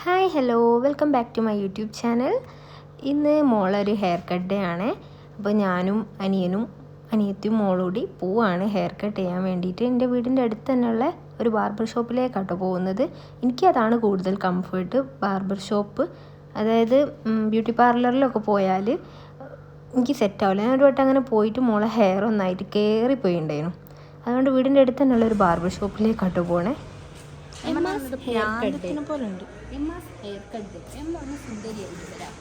Hi hello welcome back to my YouTube channel. ഇന്ന് മോളൊരു hair cut day ആണ്. അപ്പോൾ ഞാനും അനിയത്തിയും മോളൂടി പോവാണ് ഹെയർ കട്ട് ചെയ്യാൻ വേണ്ടിയിട്ട്. എൻ്റെ വീടിൻ്റെ അടുത്ത് തന്നെയുള്ള ഒരു ബാർബർ ഷോപ്പിലേക്കാട്ടോ പോകുന്നത്. എനിക്കതാണ് കൂടുതൽ കംഫർട്ട്. ബാർബർ ഷോപ്പ്, അതായത് ബ്യൂട്ടി പാർലറിലൊക്കെ പോയാൽ എനിക്ക് സെറ്റാവില്ല. ഞാൻ ഒരു വട്ടം അങ്ങനെ പോയിട്ട് മോളെ ഹെയർ ഒന്നായിട്ട് കയറിപ്പോയിണ്ടായിരുന്നു. അതുകൊണ്ട് വീടിൻ്റെ അടുത്ത് തന്നെയുള്ള ഒരു ബാർബർ ഷോപ്പിലേക്കാട്ടോ പോകണേ. പോലുണ്ട് ഹെയർ കട്ട് സുന്ദരിയായിട്ട് വരാം.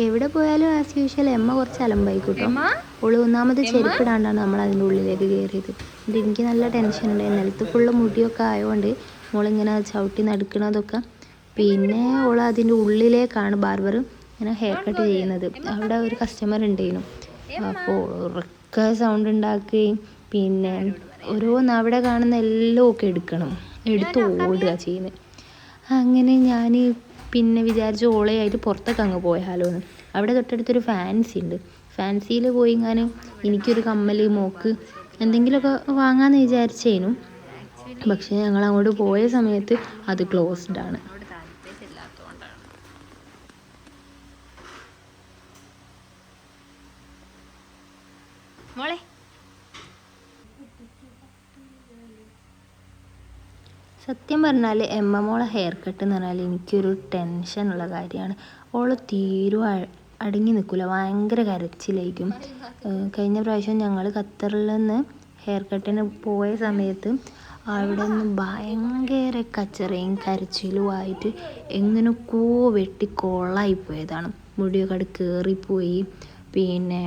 എവിടെ പോയാലും ആസ് യൂഷ്വൽ എമ്മ കുറച്ച് അലമ്പായിക്കൂട്ടോ. ഓള് ഒന്നാമത് ചെരുപ്പിടാണ്ടാണ് നമ്മൾ അതിൻ്റെ ഉള്ളിലേക്ക് കയറിയത്. എന്നിട്ട് എനിക്ക് നല്ല ടെൻഷൻ ഉണ്ട്. നിലത്ത് ഫുള്ള് മുടിയൊക്കെ ആയതുകൊണ്ട് മോളിങ്ങനെ ചവിട്ടി നടക്കണതൊക്കെ. പിന്നെ ഓൾ അതിൻ്റെ ഉള്ളിലേക്കാണ് ബാർബർ ഇങ്ങനെ ഹെയർ കട്ട് ചെയ്യുന്നത്. അവിടെ ഒരു കസ്റ്റമർ ഉണ്ടായിരുന്നു. അപ്പോൾ ഉറക്ക സൗണ്ട് ഉണ്ടാക്കുകയും പിന്നെ ഓരോന്ന് അവിടെ കാണുന്ന എല്ലാം ഒക്കെ എടുത്ത് ഓടുക ചെയ്യുന്നത്. അങ്ങനെ ഞാൻ പിന്നെ വിചാരിച്ചു ഓളയായിട്ട് പുറത്തൊക്കെ അങ്ങ് പോയാലോ എന്ന്. അവിടെ തൊട്ടടുത്തൊരു ഫാൻസി ഉണ്ട്. ഫാൻസിയിൽ പോയി എനിക്കൊരു കമ്മൽ, മോക്ക് എന്തെങ്കിലുമൊക്കെ വാങ്ങാമെന്ന് വിചാരിച്ചേനു. പക്ഷേ ഞങ്ങൾ അങ്ങോട്ട് പോയ സമയത്ത് അത് ക്ലോസ്ഡ് ആണ്. മോളെ സത്യം പറഞ്ഞാൽ എമ്മ മോളെ ഹെയർ കട്ട് എന്ന് പറഞ്ഞാൽ എനിക്കൊരു ടെൻഷനുള്ള കാര്യമാണ്. ഓള് തീരും അടങ്ങി നിൽക്കില്ല, ഭയങ്കര കരച്ചിലായിരിക്കും. കഴിഞ്ഞ പ്രാവശ്യം ഞങ്ങൾ ഖത്തറിൽ നിന്ന് ഹെയർ കട്ടിന് പോയ സമയത്ത് അവിടെ നിന്ന് ഭയങ്കര കച്ചറയും കരച്ചിലുമായിട്ട് എങ്ങനെയൊക്കെയോ വെട്ടി കൊള്ളായിപ്പോയതാണ്. മുടിയൊക്കെ അവിടെ കയറിപ്പോയി. പിന്നെ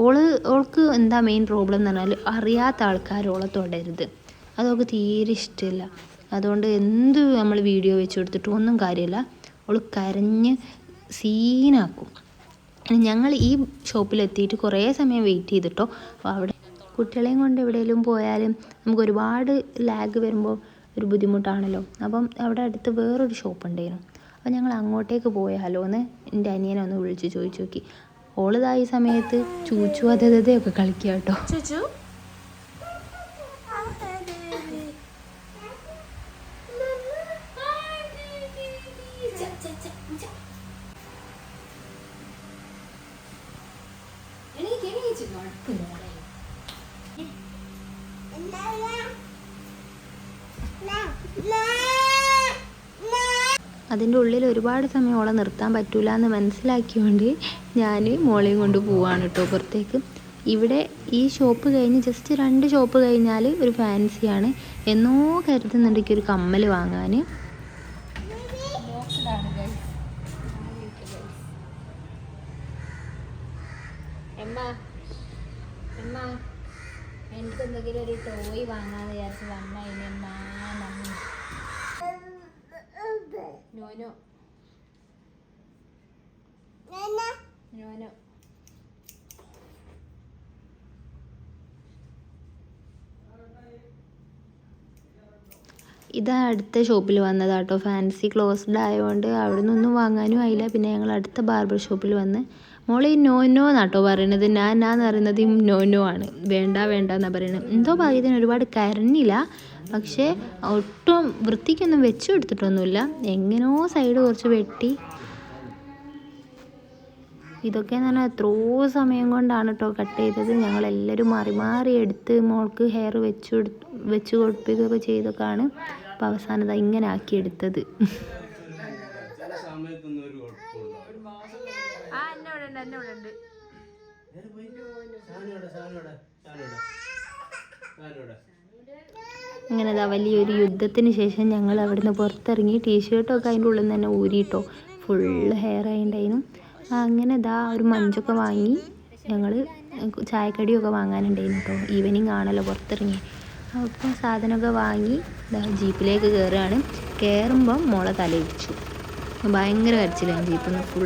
ഓൾക്ക് എന്താ മെയിൻ പ്രോബ്ലം എന്ന് പറഞ്ഞാൽ അറിയാത്ത ആൾക്കാർ ഓളെ തൊടരുത്. അതൊക്കെ തീരെ ഇഷ്ടമില്ല. അതുകൊണ്ട് എന്ത് നമ്മൾ വീഡിയോ വെച്ച് കൊടുത്തിട്ടും ഒന്നും കാര്യമില്ല. അവൾ കരഞ്ഞ് സീനാക്കും. ഞങ്ങൾ ഈ ഷോപ്പിലെത്തിയിട്ട് കുറേ സമയം വെയിറ്റ് ചെയ്തിട്ടോ. അപ്പോൾ അവിടെ കുട്ടികളെയും കൊണ്ട് എവിടെയെങ്കിലും പോയാലും നമുക്ക് ഒരുപാട് ലാഗ് വരുമ്പോൾ ഒരു ബുദ്ധിമുട്ടാണല്ലോ. അപ്പം അവിടെ അടുത്ത് വേറൊരു ഷോപ്പ് ഉണ്ടായിരുന്നു. അപ്പോൾ ഞങ്ങൾ അങ്ങോട്ടേക്ക് പോയാലോ എന്ന് എൻ്റെ അനിയനെ ഒന്ന് വിളിച്ച് ചോദിച്ചു നോക്കി. ഓളിതായ സമയത്ത് ചൂച്ചു അതതൊക്കെ കളിക്കുക കേട്ടോ. അതിൻ്റെ ഉള്ളിൽ ഒരുപാട് സമയം ഓളെ നിർത്താൻ പറ്റൂല എന്ന് മനസ്സിലാക്കിയോണ്ട് ഞാൻ മോളെയും കൊണ്ട് പോവാണ് കേട്ടോ പുറത്തേക്ക്. ഇവിടെ ഈ ഷോപ്പ് കഴിഞ്ഞ് ജസ്റ്റ് 2 ഷോപ്പ് കഴിഞ്ഞാൽ ഒരു ഫാൻസിയാണ്. എന്നോ കരുതുന്നുണ്ടെങ്കിൽ ഒരു കമ്മൽ വാങ്ങാൻ. എനിക്ക് എന്തെങ്കിലും ഒരു ടോയ് വാങ്ങാന്ന് വിചാരിച്ചു വന്ന നോനോ ഇത് അടുത്ത ഷോപ്പിൽ വന്നതാട്ടോ. ഫാൻസി ക്ലോസ്ഡ് ആയതുകൊണ്ട് അവിടെ നിന്നൊന്നും വാങ്ങാനും ആയില്ല. പിന്നെ ഞങ്ങൾ അടുത്ത ബാർബർ ഷോപ്പിൽ വന്ന് മോളെ ഈ നോനോ എന്നാട്ടോ പറയണത്. ഞാൻ പറയുന്നത് ഈ നോനോ ആണ്. വേണ്ട എന്നാണ് പറയുന്നത്. എന്തോ ഭാഗ്യത്തിന് ഒരുപാട് കരഞ്ഞില്ല. പക്ഷേ ഒട്ടും വൃത്തിക്കൊന്നും വെച്ചു കൊടുത്തിട്ടൊന്നുമില്ല. എങ്ങനെയോ സൈഡ് കുറച്ച് വെട്ടി. ഇതൊക്കെ എന്ന് പറഞ്ഞാൽ എത്രയോ സമയം കൊണ്ടാണ് കേട്ടോ കട്ട് ചെയ്തത്. ഞങ്ങളെല്ലാവരും മാറി എടുത്ത് മോൾക്ക് ഹെയർ വെച്ച് കൊടുപ്പിക്കുകയൊക്കെ ചെയ്തൊക്കെയാണ് അപ്പോൾ അവസാനം ഇങ്ങനെ ആക്കിയെടുത്തത്. അങ്ങനെ വലിയൊരു യുദ്ധത്തിന് ശേഷം ഞങ്ങൾ അവിടുന്ന് പുറത്തിറങ്ങി. ടീഷർട്ടൊക്കെ അതിൻ്റെ ഉള്ളിൽ നിന്ന് തന്നെ ഊരിയിട്ടോ. Full hair ആയിണ്ടായിരുന്നു. അങ്ങനെ ഒരു മഞ്ചൊക്കെ വാങ്ങി ഞങ്ങൾ ചായക്കടിയൊക്കെ വാങ്ങാനുണ്ടായിരുന്നു കേട്ടോ. ഈവനിങ് ആണല്ലോ പുറത്തിറങ്ങി. അപ്പോൾ സാധനമൊക്കെ വാങ്ങി ജീപ്പിലേക്ക് കയറുകയാണ്. കയറുമ്പം മോളെ തലയിടിച്ചു. ഭയങ്കര കരച്ചിലാണ് ജീപ്പിൽ നിന്ന് ഫുൾ